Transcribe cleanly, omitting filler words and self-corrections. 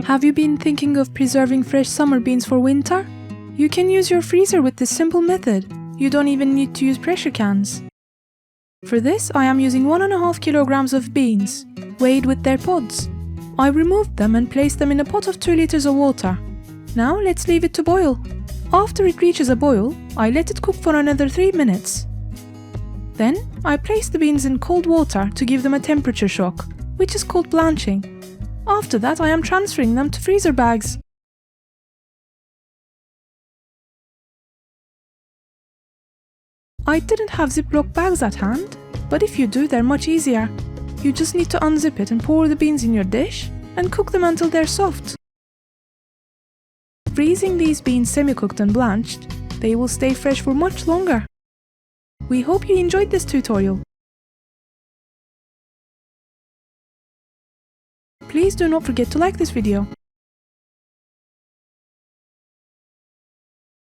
Have you been thinking of preserving fresh summer beans for winter? You can use your freezer with this simple method. You don't even need to use pressure cans. For this, I am using 1.5 kilograms of beans, weighed with their pods. I removed them and placed them in a pot of 2 liters of water. Now let's leave it to boil. After it reaches a boil, I let it cook for another 3 minutes. Then, I place the beans in cold water to give them a temperature shock, which is called blanching. After that, I am transferring them to freezer bags. I didn't have Ziploc bags at hand, but if you do, they're much easier. You just need to unzip it and pour the beans in your dish and cook them until they're soft. Freezing these beans semi-cooked and blanched, they will stay fresh for much longer. We hope you enjoyed this tutorial. Please do not forget to like this video.